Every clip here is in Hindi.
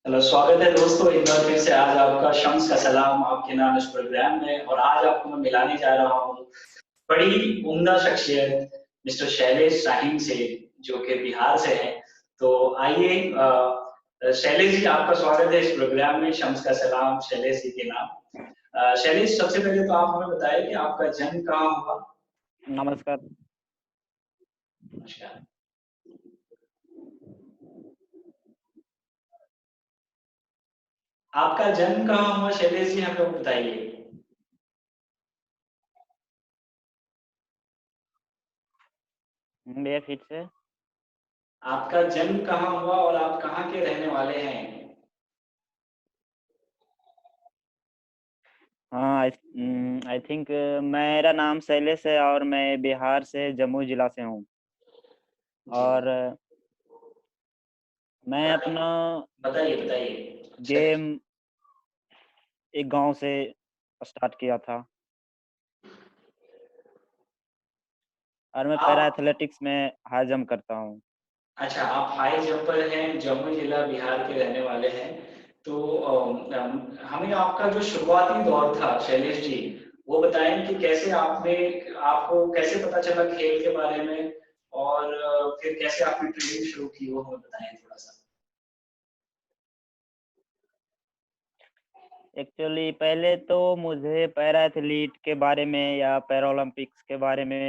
हेलो, स्वागत है दोस्तों एक बार फिर से। आज आपका शम्स का सलाम आपके नाम इस प्रोग्राम में, और आज आपको मैं मिलाने जा रहा हूँ बड़ी उम्दा शख्सियत मिस्टर शैलेश शाहीन से, जो कि बिहार से हैं। तो आइए, शैलेश जी, आपका स्वागत है इस प्रोग्राम में। शम्स का सलाम शैलेश जी के नाम। शैलेश, सबसे पहले तो आप हमें बताइए कि आपका जन्म कहाँ हुआ। नमस्कार। नमस्कार। आपका जन्म कहाँ हुआ शैलेश जी, हमें बताइए। भैया फिर से। आपका जन्म कहाँ हुआ और आप कहाँ के रहने वाले हैं। हाँ, आई थिंक मेरा नाम शैलेश है और मैं बिहार से जम्मू जिला से हूँ। जी, और मैं अपना बताइए बताइए। अच्छा। गेम एक गांव से स्टार्ट किया था और मैं पैरा आप एथलेटिक्स में हाई जंप करता हूँ। अच्छा, आप हाई जंपर हैं, जम्मू जिला बिहार के रहने वाले हैं। तो हमें आपका जो शुरुआती दौर था शैलेश जी, वो बताएं कि कैसे आपने आपको कैसे पता चला खेल के बारे में, और फिर कैसे आपने ट्रेनिंग शुरू की, वो हमें बताएं थोड़ा सा। एक्चुअली पहले तो मुझे पैरा एथलीट के बारे में या पैरा ओलंपिक्स के बारे में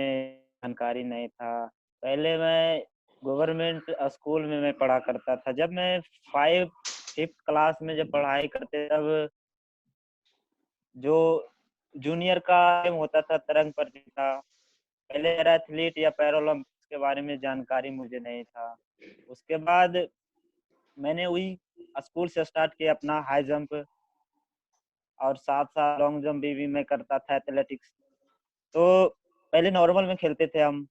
जानकारी नहीं था। पहले मैं गवर्नमेंट स्कूल में मैं पढ़ा करता था। जब मैं 5th क्लास में जब पढ़ाई करते तब जो जूनियर का गेम होता था तरंग प्रतियोगिता, पहले पैरा एथलीट या पैरा ओलंपिक्स के बारे में जानकारी मुझे नहीं था। उसके बाद मैंने वही स्कूल से स्टार्ट किया अपना हाई जंप, और साथ-साथ लॉन्ग जंप भी मैं करता था, एथलेटिक्स। तो पहले नॉर्मल में खेलते थे हम,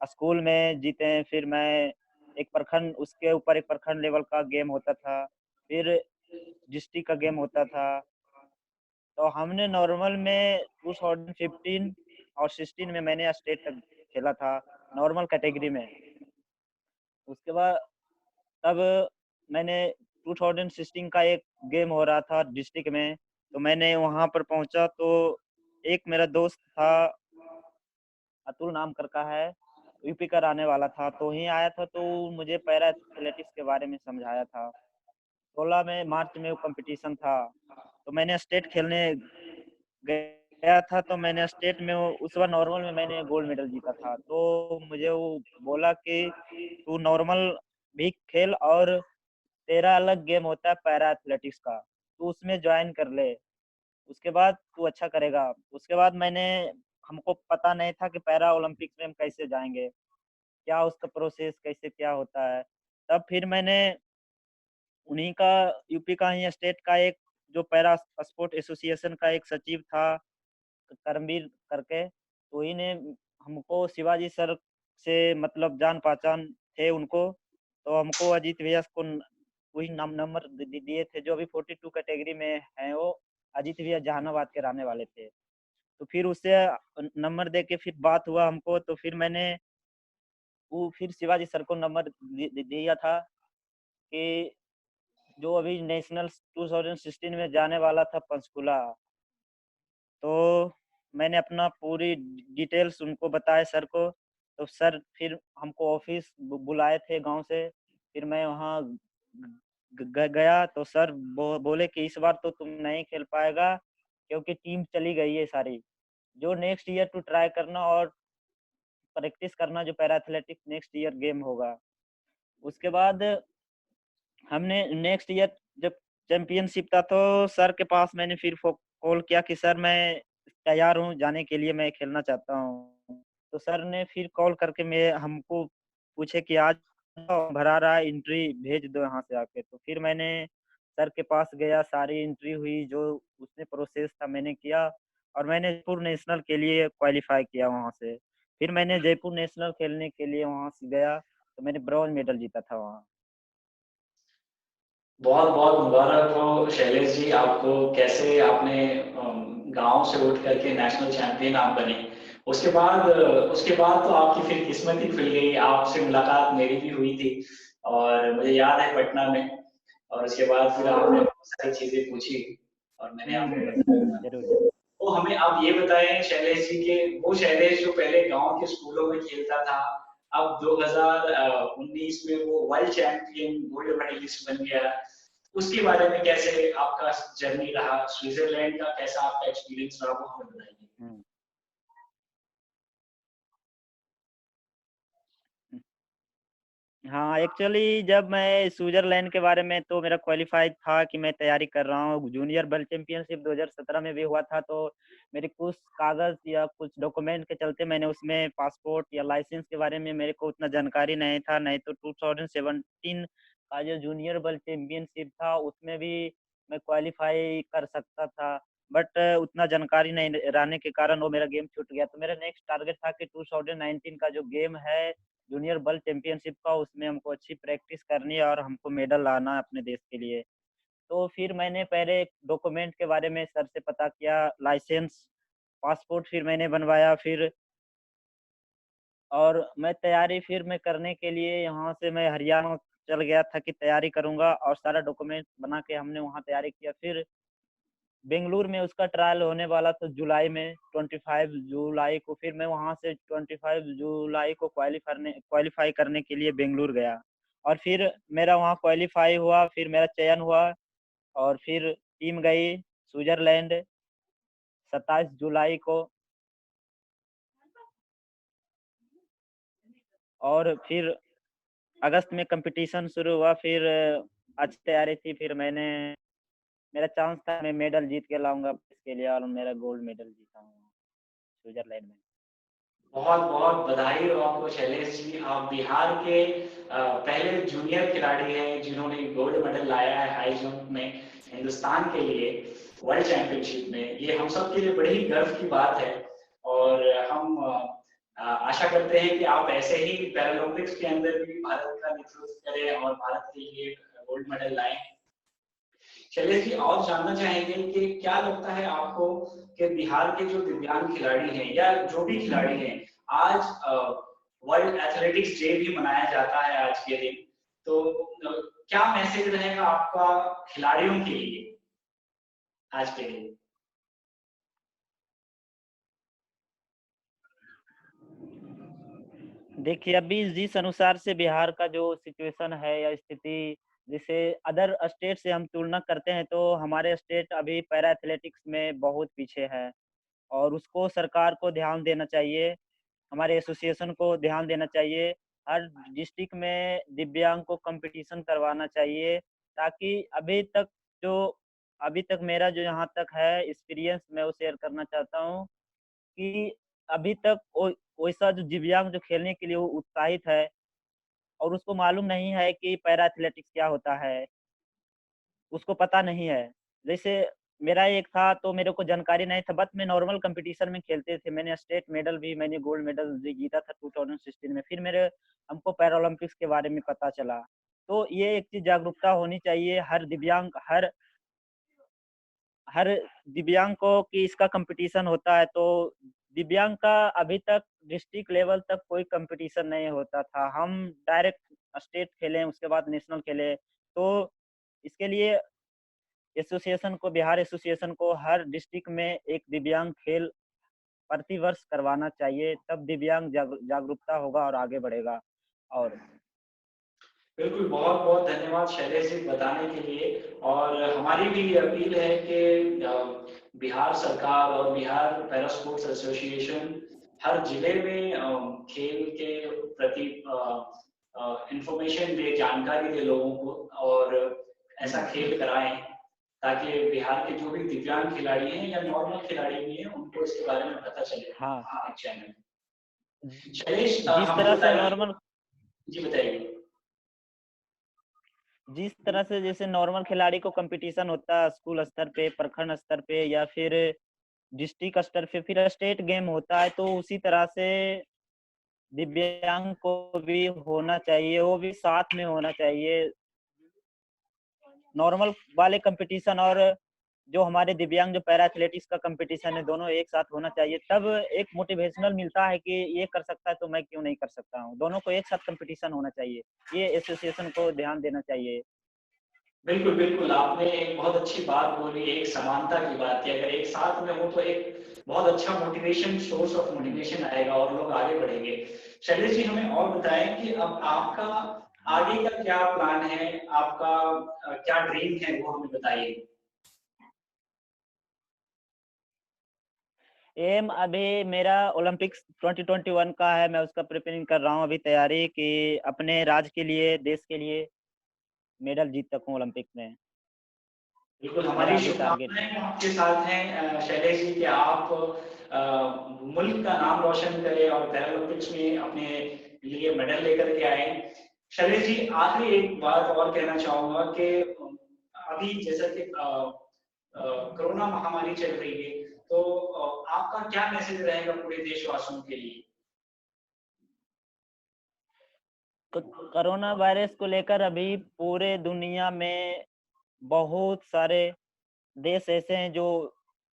स्कूल में जीते हैं, फिर मैं एक प्रखंड उसके ऊपर एक प्रखंड लेवल का गेम होता था, फिर डिस्ट्रिक्ट का गेम होता था। तो हमने नॉर्मल में 2015 और 16 में मैंने स्टेट तक खेला था, नॉर्मल कैटेगरी में। उसके बाद तब मैंने 2016 का एक गेम हो रहा था डिस्ट्रिक्ट में, तो मैंने वहाँ पर पहुँचा तो एक मेरा दोस्त था, अतुल नाम करका है, यूपी का रहने वाला था, तो वहीं आया था तो मुझे पैरा एथलेटिक्स के बारे में समझाया था। 16 में मार्च में वो कॉम्पिटिशन था, तो मैंने स्टेट खेलने गया था, तो मैंने स्टेट में उस बार नॉर्मल में मैंने गोल्ड मेडल जीता था। तो मुझे वो बोला कि तू नॉर्मल भी खेल और तेरा अलग गेम होता है पैरा एथलेटिक्स का, तू उसमें जॉइन कर ले, उसके बाद तू अच्छा करेगा। उसके बाद हमको पता नहीं था कि पैरा ओलंपिक्स में हम कैसे जाएँगे, क्या उसका प्रोसेस कैसे क्या होता है। तब फिर मैंने उन्हीं का यूपी का ही स्टेट का एक जो पैरा स्पोर्ट एसोसिएशन का एक सचिव था, करमवीर करके, तो ही ने हमको शिवाजी सर से मतलब जान-पहचान थे उनको, तो हमको अजीत भैया को वही नंबर दिए थे, जो अभी 42 कैटेगरी में हैं वो, अजीत भैया जहानाबाद के रहने वाले थे। तो फिर उससे नंबर दे के फिर बात हुआ हमको, तो फिर मैंने वो फिर शिवाजी सर को नंबर दिया था कि जो अभी नेशनल 2016 में जाने वाला था पंचकुला, तो मैंने अपना पूरी डिटेल्स उनको बताए सर को, तो सर फिर हमको ऑफ़िस बुलाए थे गाँव से, फिर मैं वहाँ गया तो सर बोले कि इस बार तो तुम नहीं खेल पाएगा क्योंकि टीम चली गई है सारी। जो नेक्स्ट ईयर टू ट्राई करना और प्रैक्टिस करना जो para athletics next year game होगा। उसके बाद हमने नेक्स्ट ईयर जब चैंपियनशिप था तो सर के पास मैंने फिर कॉल किया कि सर मैं तैयार हूँ जाने के लिए, मैं खेलना चाहता हूँ। तो सर ने फिर कॉल करके मैं हमको पूछे कि आज भरा रहा है, एंट्री भेज दो यहाँ से आके। तो फिर मैंने सर के पास गया, सारी एंट्री हुई, जो उसमें प्रोसेस था मैंने किया और मैंने जयपुर नेशनल के लिए क्वालीफाई किया वहाँ से। फिर मैंने जयपुर नेशनल खेलने के लिए वहाँ से गया, तो मैंने ब्रॉन्ज मेडल जीता था वहाँ। बहुत बहुत मुबारक हो शैलेश जी आपको, कैसे आपने गांव से उठ करके नेशनल चैंपियन आप बने। उसके बाद तो आपकी फिर किस्मत ही खुल गई, आपसे मुलाकात मेरी भी हुई थी। और मुझे याद है पटना में, और उसके बाद फिर आपने बहुत सारी चीज़ें पूछी और मैंने आपको बताया। जरूर जरूर। तो हमें आप ये बताएं शैलेश जी के वो शैलेश जो पहले गांव के स्कूलों में खेलता था, अब 2019 में वो वर्ल्ड चैंपियन गोल्ड मेडलिस्ट बन गया, उसके बारे में कैसे आपका जर्नी रहा, स्विट्जरलैंड का कैसा आपका एक्सपीरियंस रहा, वो हमें बताइए। हम्म। हाँ, एक्चुअली जब मैं स्विट्जरलैंड के बारे में तो मेरा क्वालिफाइड था कि मैं तैयारी कर रहा हूँ। जूनियर वर्ल्ड चैंपियनशिप 2017 में भी हुआ था, तो मेरे कुछ कागज़ या कुछ डॉक्यूमेंट के चलते मैंने उसमें पासपोर्ट या लाइसेंस के बारे में मेरे को उतना जानकारी नहीं था। नहीं तो 2017 का जो जूनियर वर्ल्ड चैंपियनशिप था उसमें भी मैं क्वालिफाई कर सकता था। बट उतना जानकारी नहीं रहने के कारण वो मेरा गेम छूट गया। तो मेरा नेक्स्ट टारगेट था कि 2019 का जो गेम है जूनियर वर्ल्ड चैंपियनशिप का, उसमें हमको अच्छी प्रैक्टिस करनी है और हमको मेडल लाना है अपने देश के लिए। तो फिर मैंने पहले डॉक्यूमेंट के बारे में सर से पता किया, लाइसेंस, पासपोर्ट फिर मैंने बनवाया। फिर और मैं तैयारी फिर मैं करने के लिए यहाँ से मैं हरियाणा चल गया था कि तैयारी करूँगा, और सारा डॉक्यूमेंट बना के हमने वहाँ तैयारी किया। फिर बेंगलुरु में उसका ट्रायल होने वाला था जुलाई में, 25 जुलाई को। फिर मैं वहाँ से 25 जुलाई को क्वालीफाई करने के लिए बेंगलुरु गया, और फिर मेरा वहाँ क्वालीफाई हुआ, फिर मेरा चयन हुआ, और फिर टीम गई स्विट्जरलैंड 27 जुलाई को। और फिर अगस्त में कंपटीशन शुरू हुआ। फिर अच्छी तैयारी थी। फिर मेरा चांस था मैं मेडल जीत के लाऊंगा इसके लिए, और मेरा गोल्ड मेडल जीता हूँ स्विट्जरलैंड में। बहुत बहुत बधाई हो आपको शैलेश जी, आप बिहार के पहले जूनियर खिलाड़ी हैं जिन्होंने गोल्ड मेडल लाया है हाई जंप में हिंदुस्तान के लिए वर्ल्ड चैंपियनशिप में। ये हम सब के लिए बड़ी गर्व की बात है, और हम आशा करते हैं कि आप ऐसे ही पैरालंपिक्स के अंदर भी भारत का नेतृत्व करें और भारत के लिए गोल्ड मेडल लाएं। शैलेश जी, और जानना चाहेंगे कि क्या लगता है आपको कि बिहार के जो दिव्यांग खिलाड़ी हैं या जो भी खिलाड़ी हैं, आज वर्ल्ड एथलेटिक्स डे भी मनाया जाता है आज के दिन, तो क्या मैसेज रहेगा आपका खिलाड़ियों के लिए आज के दिन? देखिए, अभी जिस अनुसार से बिहार का जो सिचुएशन है या स्थिति, जिसे अदर स्टेट से हम तुलना करते हैं, तो हमारे स्टेट अभी पैरा एथलेटिक्स में बहुत पीछे है, और उसको सरकार को ध्यान देना चाहिए, हमारे एसोसिएशन को ध्यान देना चाहिए। हर डिस्ट्रिक्ट में दिव्यांग को कंपटीशन करवाना चाहिए, ताकि जो अभी तक मेरा जो यहाँ तक है एक्सपीरियंस मैं वो शेयर करना चाहता हूँ कि अभी तक वैसा जो दिव्यांग जो खेलने के लिए वो उत्साहित है, और उसको मालूम नहीं है कि पैरा एथलेटिक्स क्या होता है, उसको पता नहीं है। जैसे मेरा एक था तो मेरे को जानकारी नहीं था, बट मैं नॉर्मल कंपटीशन में खेलते थे। मैंने स्टेट मेडल भी, मैंने गोल्ड मेडल भी जीता था 2016 में। फिर मेरे हमको पैरालंपिक्स के बारे में पता चला। तो ये एक चीज़ जागरूकता होनी चाहिए हर दिव्यांग को कि इसका कंपटीशन होता है। तो दिव्यांग का अभी तक डिस्ट्रिक्ट लेवल तक कोई कंपटीशन नहीं होता था। हम डायरेक्ट स्टेट खेले, उसके बाद नेशनल खेले। तो इसके लिए बिहार एसोसिएशन को हर डिस्ट्रिक्ट में एक दिव्यांग खेल प्रतिवर्ष करवाना चाहिए, तब दिव्यांग जागरूकता होगा और आगे बढ़ेगा। और बिल्कुल, बहुत-बहुत धन्यवाद शैलेश जी बताने के लिए। और हमारी भी ये अपील है कि बिहार सरकार और बिहार पैरा स्पोर्ट्स एसोसिएशन हर जिले में खेल के प्रति इंफॉर्मेशन दे, जानकारी दे लोगों को, और ऐसा खेल कराएं ताकि बिहार के जो भी दिव्यांग खिलाड़ी हैं या नॉर्मल खिलाड़ी भी हैं उनको इसके बारे में पता चले। हाँ, हाँ, चैनल शैलेश जिस हमें तरह से बताइए। नॉर्मल जी बताइए। जिस तरह से जैसे नॉर्मल खिलाड़ी को कंपटीशन होता है स्कूल स्तर पे, प्रखंड स्तर पे, या फिर डिस्ट्रिक्ट स्तर पे, फिर स्टेट गेम होता है, तो उसी तरह से दिव्यांग को भी होना चाहिए, वो भी साथ में होना चाहिए। नॉर्मल वाले कंपटीशन और जो हमारे दिव्यांग जो पैरा एथलेटिक्स का कंपटीशन है, दोनों एक साथ होना चाहिए। तब एक मोटिवेशनल मिलता है कि ये कर सकता है तो मैं क्यों नहीं कर सकता हूँ। दोनों को एक साथ कंपटीशन होना चाहिए। ये एसोसिएशन को ध्यान देना चाहिए। बिल्कुल, बिल्कुल, आपने एक बहुत अच्छी बात बोली, एक समानता की बात की। अगर एक साथ में हो तो एक बहुत अच्छा मोटिवेशन, सोर्स ऑफ मोटिवेशन आएगा और लोग आगे बढ़ेंगे। शैलेश जी, हमें और बताएँ कि अब आपका हाँ। आगे का क्या प्लान है? आपका क्या ड्रीम है, वो हमें बताइए? एम अभी मेरा ओलंपिक्स 2021 का है, मैं उसका प्रिपरेशन कर रहा हूँ अभी तैयारी कि अपने राज्य के लिए, देश के लिए मेडल जीत सकूँ ओलंपिक में। बिल्कुल, मेरा हमारी अभी टारगेट है। शुभकामनाएँ आपके साथ हैं शैलेश जी कि आप मुल्क का नाम रोशन करें और पैरालंपिक्स में अपने लिए मेडल लेकर के आएँ। शैलेश जी, आखिरी एक बात और कहना चाहूँगा कि अभी जैसा कि कोरोना महामारी चल रही है, तो आपका क्या मैसेज रहेगा पूरे देशवासियों के लिए? कोरोना वायरस को लेकर अभी पूरे दुनिया में बहुत सारे देश ऐसे हैं जो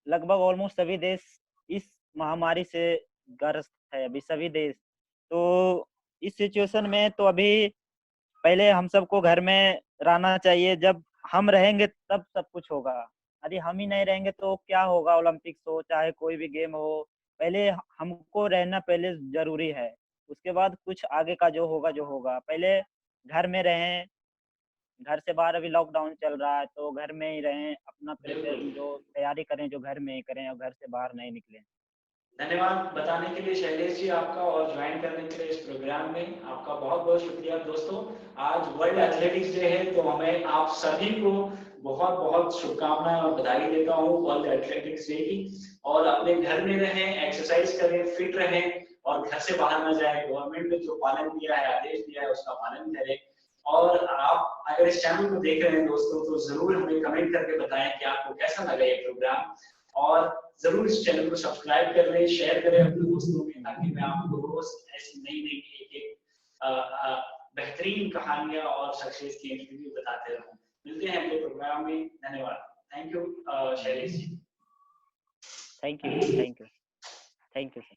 लगभग ऑलमोस्ट सभी देश इस महामारी से ग्रस्त है, अभी सभी देश। तो इस सिचुएशन में तो अभी पहले हम सबको घर में रहना चाहिए। जब हम रहेंगे तब सब कुछ होगा। यदि हम ही नहीं रहेंगे तो क्या होगा? ओलंपिक्स हो चाहे कोई भी गेम हो, पहले हमको रहना पहले जरूरी है। उसके बाद कुछ आगे का जो होगा जो होगा। पहले घर में रहें, घर से बाहर अभी लॉकडाउन चल रहा है तो घर में ही रहें, अपना बिल्कुल। प्रिपरेशन जो तैयारी करें जो घर में ही करें और घर से बाहर नहीं निकलें। धन्यवाद बताने के लिए शैलेश जी आपका और ज्वाइन करने के लिए इस प्रोग्राम में आपका बहुत-बहुत शुक्रिया दोस्तों। आज वर्ल्ड एथलेटिक्स डे है तो मैं आप सभी को बहुत-बहुत शुभकामनाएँ और बधाई देता हूँ वर्ल्ड एथलेटिक्स डे की। और अपने घर में रहें, एक्सरसाइज करें, फिट रहें और घर से बाहर ना जाएँ। गवर्नमेंट ने जो पालन दिया है, आदेश दिया है उसका पालन करें। और आप अगर इस चैनल को देख रहे हैं दोस्तों तो ज़रूर हमें कमेंट करके बताएँ कि आपको कैसा लगा ये प्रोग्राम। और ज़रूर इस चैनल को सब्सक्राइब कर लें, शेयर करें अपने दोस्तों में ताकि मैं आपको रोज़ ऐसी नई-नई एक-एक बेहतरीन कहानियाँ और शख्सियत की इंटरव्यू बताते रहूँ। मिलते हैं अगले प्रोग्राम में। धन्यवाद। Thank you Shailesh ji. Thank you, thank you, thank you sir.